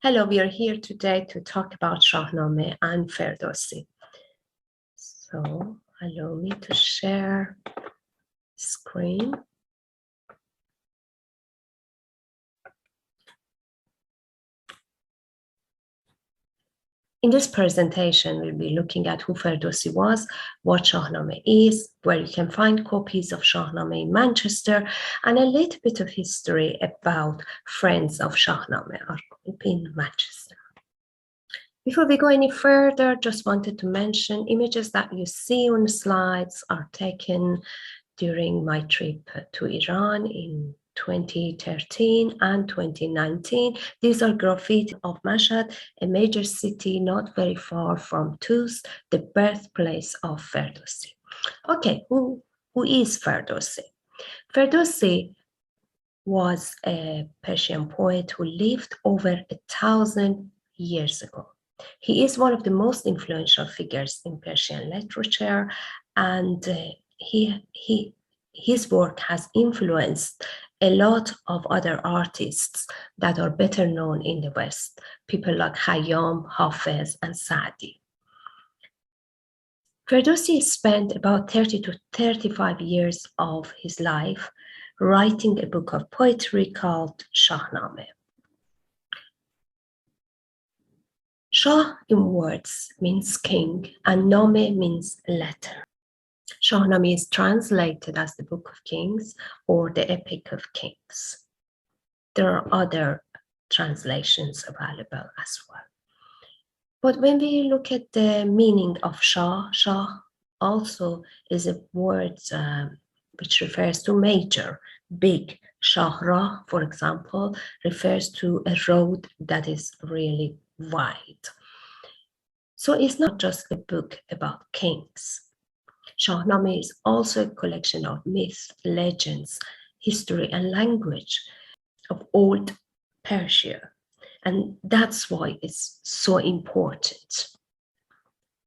Hello, we are here today to talk about Shahnameh and Ferdowsi. So allow me to share screen. In this presentation, we'll be looking at who Ferdowsi was, what Shahnameh is, where you can find copies of Shahnameh in Manchester, and a little bit of history about friends of Shahnameh in Manchester. Before we go any further, just wanted to mention images that you see on the slides are taken during my trip to Iran in 2013 and 2019. These are graffiti of Mashhad, a major city not very far from Tus, the birthplace of Ferdowsi. Okay, who is Ferdowsi? Ferdowsi was a Persian poet who lived over 1,000 years ago. He is one of the most influential figures in Persian literature, and his work has influenced a lot of other artists that are better known in the West, people like Khayyam, Hafez, and Saadi. Ferdowsi spent about 30 to 35 years of his life writing a book of poetry called Shahnameh. Shah in words means king, and Nameh means letter. Shahnameh is translated as the Book of Kings or the Epic of Kings. There are other translations available as well. But when we look at the meaning of Shah, Shah also is a word which refers to major, big. Shahrah, for example, refers to a road that is really wide. So it's not just a book about kings. Shahnameh is also a collection of myths, legends, history, and language of old Persia. And that's why it's so important.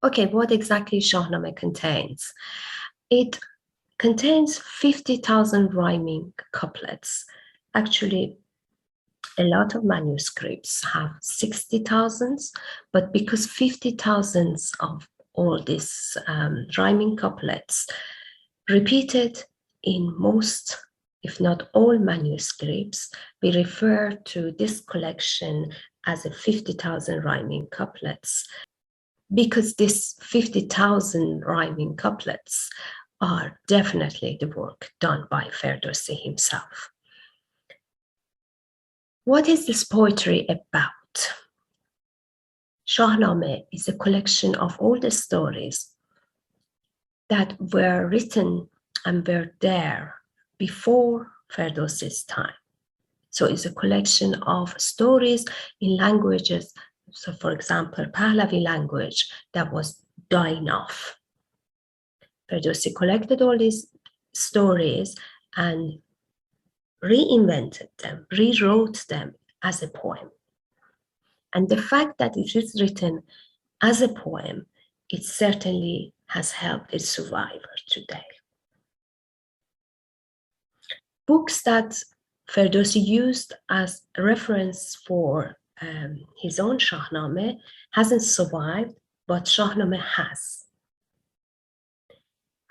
Okay, what exactly Shahnameh contains? It contains 50,000 rhyming couplets. Actually, a lot of manuscripts have 60,000, but because 50,000 of all these rhyming couplets repeated in most, if not all manuscripts, we refer to this collection as a 50,000 rhyming couplets, because these 50,000 rhyming couplets are definitely the work done by Ferdowsi himself. What is this poetry about? Shahnameh is a collection of all the stories that were written and were there before Ferdowsi's time. So it's a collection of stories in languages, so for example, Pahlavi language that was dying off. Ferdowsi collected all these stories and reinvented them, rewrote them as a poem. And the fact that it is written as a poem, it certainly has helped its survivor today. Books that Ferdowsi used as a reference for his own Shahnameh hasn't survived, but Shahnameh has.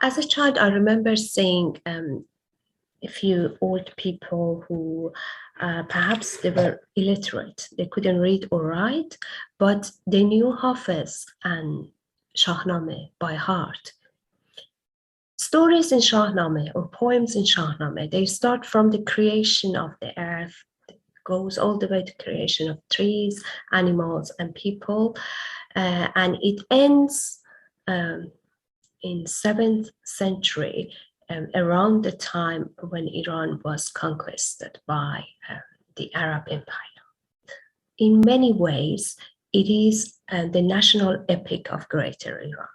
As a child, I remember seeing a few old people who perhaps they were illiterate. They couldn't read or write, but they knew Hafez and Shahnameh by heart. Stories in Shahnameh or poems in Shahnameh, they start from the creation of the earth, goes all the way to creation of trees, animals, and people, and it ends in 7th century, around the time when Iran was conquered by the Arab Empire. In many ways, it is the national epic of Greater Iran.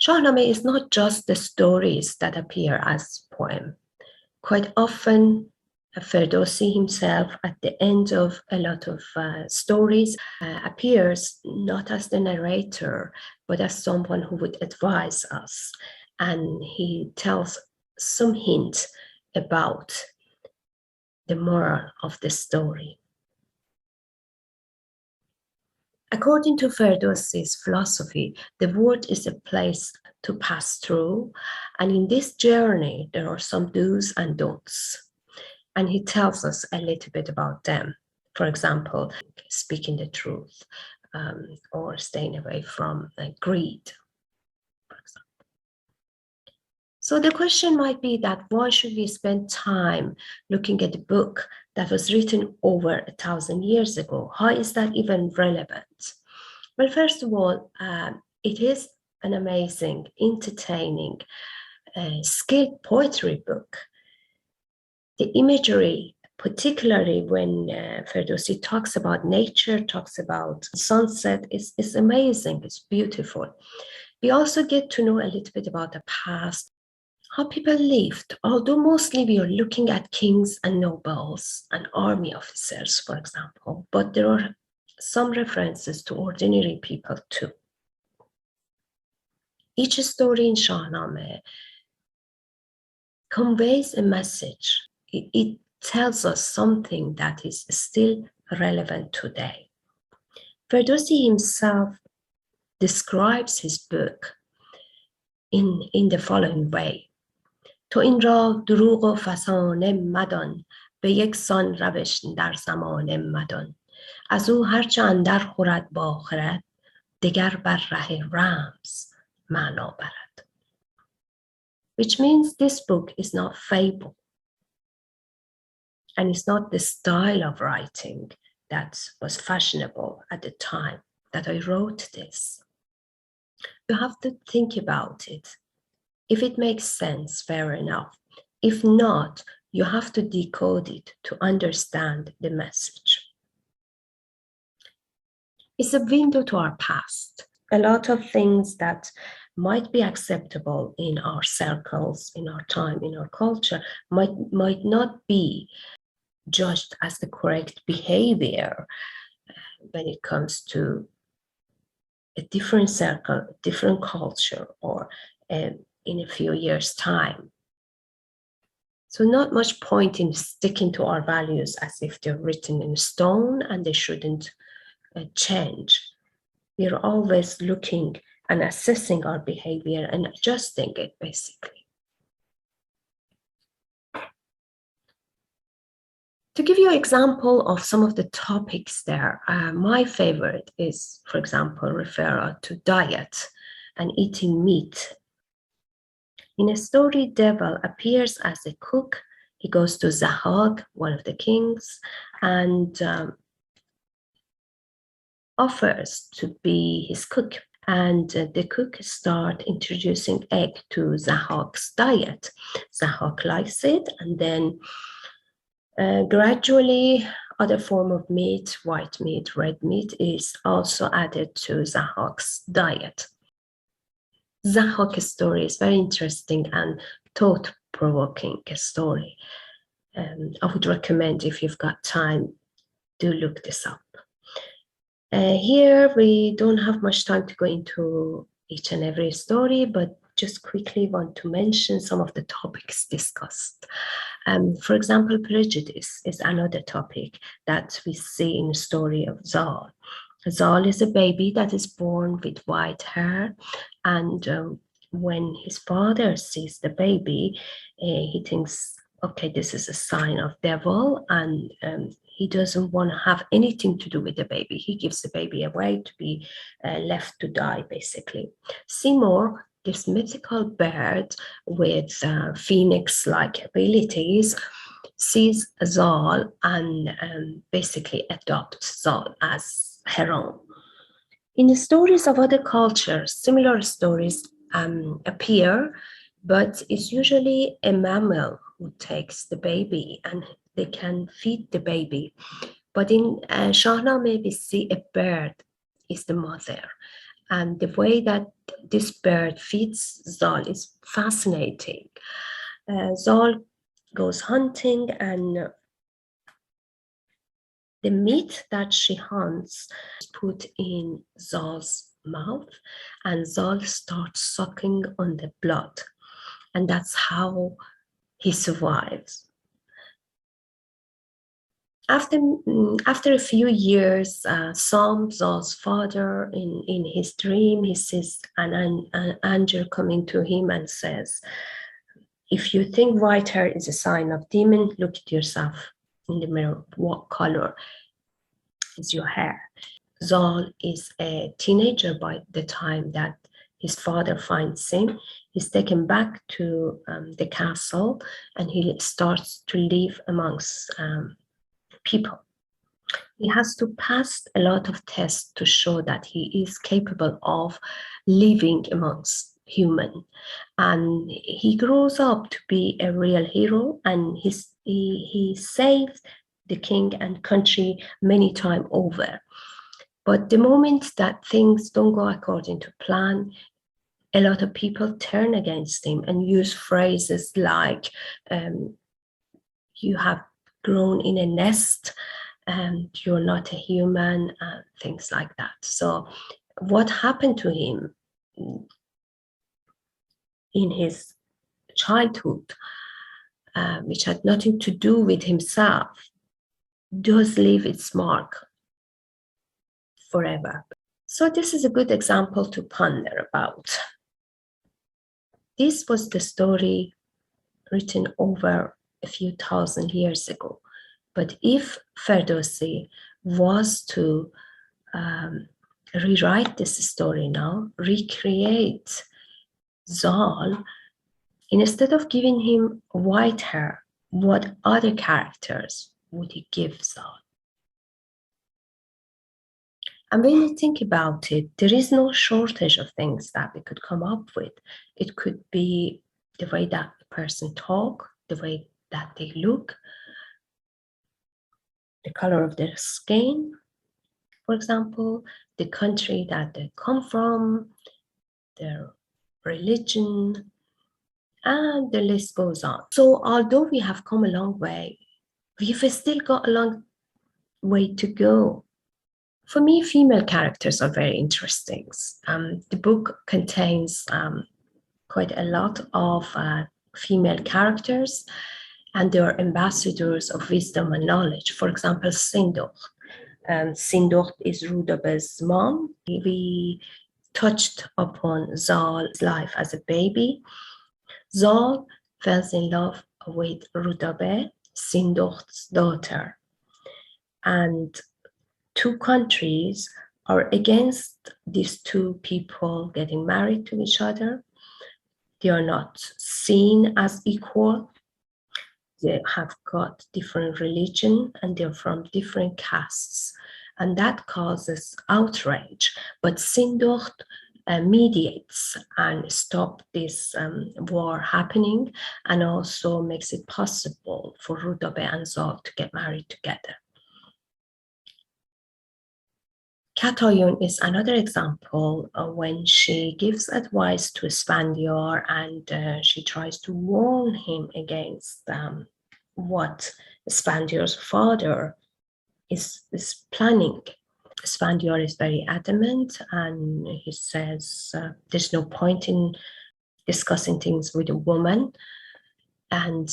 Shahnameh is not just the stories that appear as poem. Quite often, Ferdowsi himself, at the end of a lot of stories, appears not as the narrator, but as someone who would advise us. And he tells some hint about the moral of the story. According to Ferdowsi's philosophy, the world is a place to pass through, and in this journey, there are some do's and don'ts. And he tells us a little bit about them. For example, speaking the truth, or staying away from greed, for example. So the question might be that why should we spend time looking at a book that was written over 1,000 years ago? How is that even relevant? Well, first of all, it is an amazing, entertaining, skilled poetry book. The imagery, particularly when Ferdowsi talks about nature, talks about sunset, is amazing, it's beautiful. We also get to know a little bit about the past, how people lived, although mostly we are looking at kings and nobles and army officers, for example, but there are some references to ordinary people too. Each story in Shahnameh conveys a message. It tells us something that is still relevant today. Ferdowsi himself describes his book in the following way. تو این را دروغ و فسانه مدان به یک سان روش در زمانه مدان از او هرچه اندر خورد با خرد دگر بر ره رمز معنا برد. Which means this book is not fable, and it's not the style of writing that was fashionable at the time that I wrote this. You have to think about it. If it makes sense, fair enough. If not, you have to decode it to understand the message. It's a window to our past. A lot of things that might be acceptable in our circles, in our time, in our culture, might not be judged as the correct behavior when it comes to a different circle, a different culture, or in a few years' time. So not much point in sticking to our values as if they're written in stone and they shouldn't change. We're always looking and assessing our behavior and adjusting it, basically. To give you an example of some of the topics there, my favorite is, for example, referral to diet and eating meat. In a story, Devil appears as a cook. He goes to Zahag, one of the kings, and offers to be his cook. And the cook starts introducing egg to Zahag's diet. Zahag likes it, and then gradually other form of meat, white meat, red meat, is also added to Zahag's diet. Zahag's story is very interesting and thought-provoking story. I would recommend, if you've got time, do look this up. Here we don't have much time to go into each and every story, but just quickly want to mention some of the topics discussed. For example, prejudice is another topic that we see in the story of Zal. Zal is a baby that is born with white hair, and when his father sees the baby, he thinks, okay, this is a sign of devil, and he doesn't want to have anything to do with the baby. He gives the baby away to be left to die, basically. Seymour, this mythical bird with phoenix-like abilities, sees Zal and basically adopts Zal as her own. In the stories of other cultures, similar stories appear, but it's usually a mammal who takes the baby and they can feed the baby. But in Shahnameh, we see a bird is the mother. And the way that this bird feeds Zal is fascinating. Zal goes hunting, and the meat that she hunts is put in Zal's mouth, and Zal starts sucking on the blood. And that's how he survives. After a few years, Zal's father, in his dream, he sees an angel coming to him and says, if you think white hair is a sign of demon, look at yourself in the mirror. What color is your hair? Zal is a teenager by the time that his father finds him. He's taken back to the castle and he starts to live amongst people. He has to pass a lot of tests to show that he is capable of living amongst human. And he grows up to be a real hero, and he saves the king and country many times over. But the moment that things don't go according to plan, a lot of people turn against him and use phrases like, you have grown in a nest and you're not a human, and things like that. So what happened to him in his childhood, which had nothing to do with himself, does leave its mark forever. So this is a good example to ponder about. This was the story written over a few thousand years ago. But if Ferdowsi was to rewrite this story now, recreate Zal, instead of giving him white hair, what other characters would he give Zal? And when you think about it, there is no shortage of things that we could come up with. It could be the way that a person talks, the way that they look, the color of their skin, for example, the country that they come from, their religion, and the list goes on. So although we have come a long way, we've still got a long way to go. For me, female characters are very interesting. The book contains quite a lot of female characters, and they are ambassadors of wisdom and knowledge. For example, Sindor. Sindor is Rudabe's mom. We touched upon Zal's life as a baby. Zal fell in love with Rudabe, Sindor's daughter. And two countries are against these two people getting married to each other. They are not seen as equal. They have got different religion and they're from different castes. And that causes outrage. But Sindor mediates and stops this war happening, and also makes it possible for Rudabe and Zal to get married together. Katoyun is another example when she gives advice to Spandiar and she tries to warn him against what Spandiar's father is planning. Spandiar is very adamant and he says there's no point in discussing things with a woman, and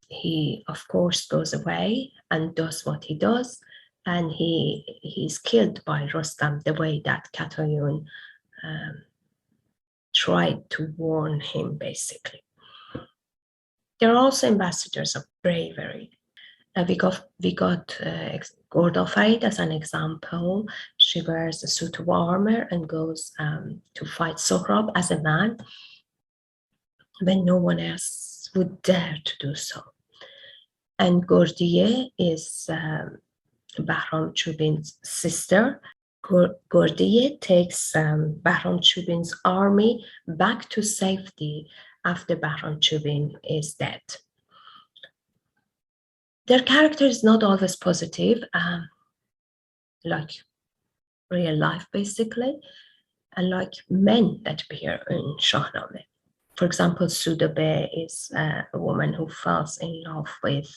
he of course goes away and does what he does, and he's killed by Rostam the way that Katoyun tried to warn him, basically. There are also ambassadors of bravery. We got Gordofaid as an example. She wears a suit of armor and goes to fight Sohrab as a man when no one else would dare to do so. And Gordiye is Bahram Chubin's sister. Gordiye takes Bahram Chubin's army back to safety after Bahram Chubin is dead. Their character is not always positive, like real life, basically, and like men that appear in Shahnameh. For example, Sudabe is a woman who falls in love with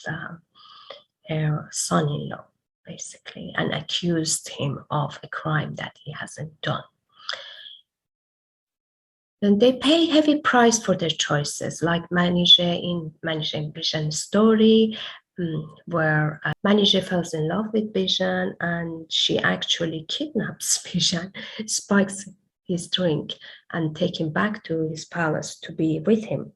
her son-in-law, basically, and accused him of a crime that he hasn't done. And they pay heavy price for their choices, like Manije in Bishan's story, where Manije falls in love with Bijan and she actually kidnaps Bijan, spikes his drink and take him back to his palace to be with him.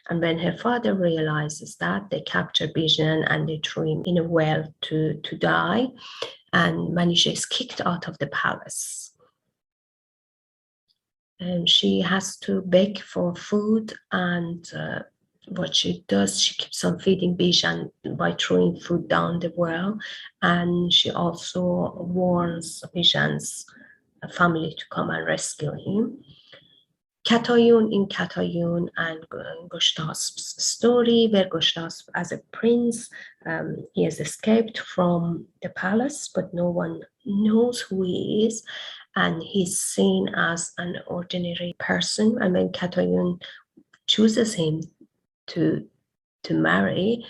And when her father realizes that, they capture Bijan and they throw him in a well to die. And Manije is kicked out of the palace. And she has to beg for food, and what she does, she keeps on feeding Bijan by throwing food down the well, and she also warns Bijan's family to come and rescue him. Katayun in Katayun and Gustav's story, where Gustav, as a prince, he has escaped from the palace, but no one knows who he is, and he's seen as an ordinary person. And when Katayun chooses him to marry,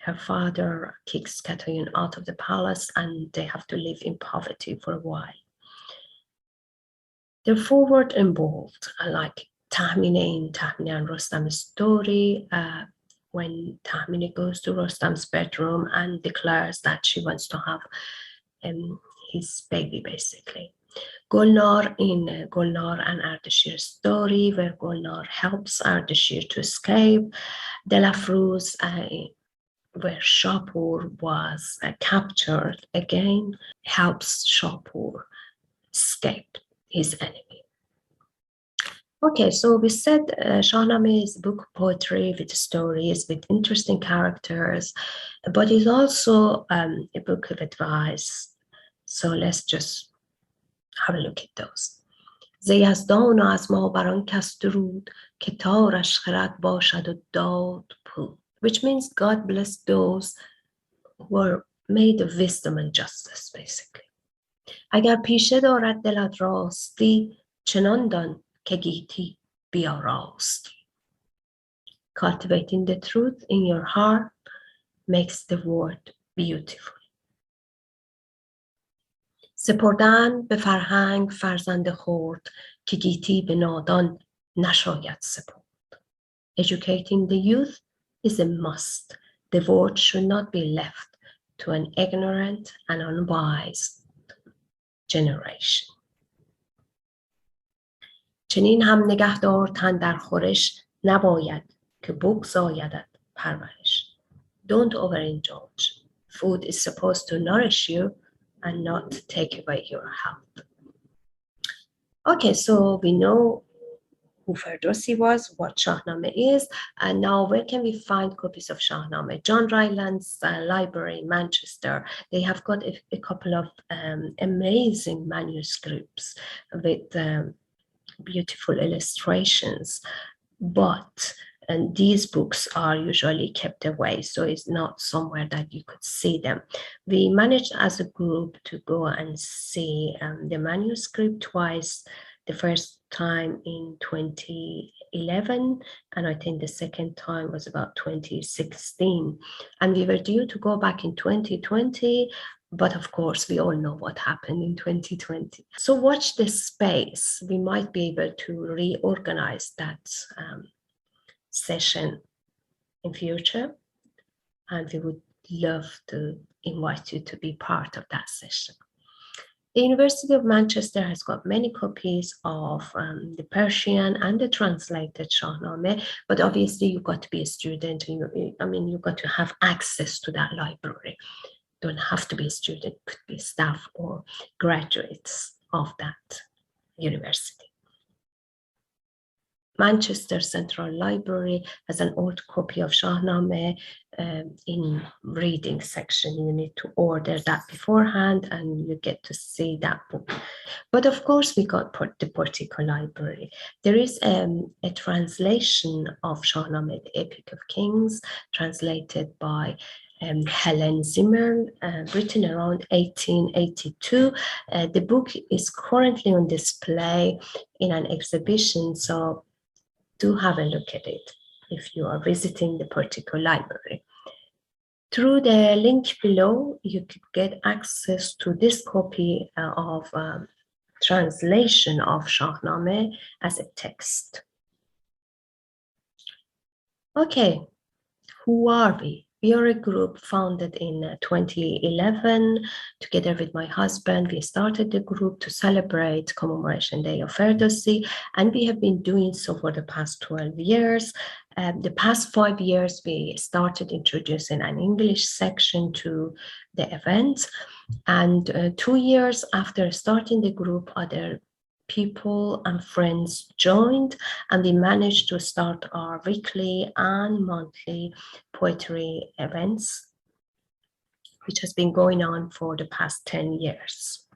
her father kicks Katayun out of the palace, and they have to live in poverty for a while. The forward involved, like Tahmine and Rostam's story, when Tahmine goes to Rostam's bedroom and declares that she wants to have his baby, basically. Gulnar in Gulnar and Ardashir's story, where Gulnar helps Ardashir to escape. Delafruz, where Shapur was captured again, helps Shapur escape his enemy. Okay, so we said Shahnameh is a book of poetry with stories, with interesting characters, but it's also a book of advice. So let's just have a look at those. ز یزدان و از ما بر آن کس درود که تارش خرد باشد و داد پود. Which means God bless those who are made of wisdom and justice, basically. اگر پیشه دارد دلت راستی چنان دان که گیتی بیاراستی. Cultivating the truth in your heart makes the world beautiful. سپردن به فرهنگ فرزند خرد که گیتی به نادان نشاید سپرد. Educating the youth is a must. The word should not be left to an ignorant and unwise generation. چنین هم نگهدار تن در خورش نباید که بگزایدت پرورش. Don't overindulge. Food is supposed to nourish you and not take away your health. Okay, so we know who Ferdowsi was, what Shahnameh is, and now where can we find copies of Shahnameh? John Ryland's library in Manchester, they have got a couple of amazing manuscripts with beautiful illustrations, but and these books are usually kept away, so it's not somewhere that you could see them. We managed as a group to go and see the manuscript twice. The first time in 2011, and I think the second time was about 2016. And we were due to go back in 2020, but of course, we all know what happened in 2020. So watch this space. We might be able to reorganize that session in future, and we would love to invite you to be part of that session. The University of Manchester has got many copies of the Persian and the translated Shahnameh, but obviously you've got to be a student. You've got to have access to that library. Don't have to be a student, could be staff or graduates of that university. Manchester Central Library has an old copy of Shahnameh in reading section. You need to order that beforehand and you get to see that book. But of course, we got the Portico Library. There is a translation of Shahnameh, the Epic of Kings, translated by Helen Zimmer, written around 1882. The book is currently on display in an exhibition, so do have a look at it if you are visiting the Portico Library. Through the link below, you could get access to this copy of translation of Shahnameh as a text. Okay, who are we? We are a group founded in 2011. Together with my husband, we started the group to celebrate Commemoration Day of Ferdowsi, and we have been doing so for the past 12 years. The past 5 years, we started introducing an English section to the event, and 2 years after starting the group, other people and friends joined, and we managed to start our weekly and monthly poetry events, which has been going on for the past 10 years.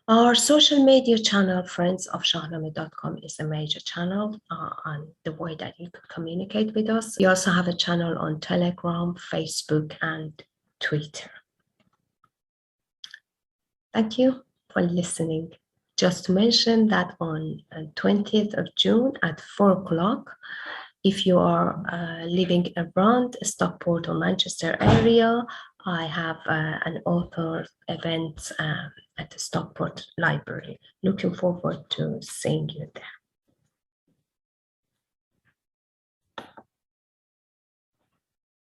Our social media channel, friendsofshahnameh.com, is a major channel on the way that you could communicate with us. We also have a channel on Telegram, Facebook, and Twitter. Thank you for listening. Just to mention that on 20th of June at 4 o'clock, if you are living around Stockport or Manchester area, I have an author event at the Stockport Library. Looking forward to seeing you there.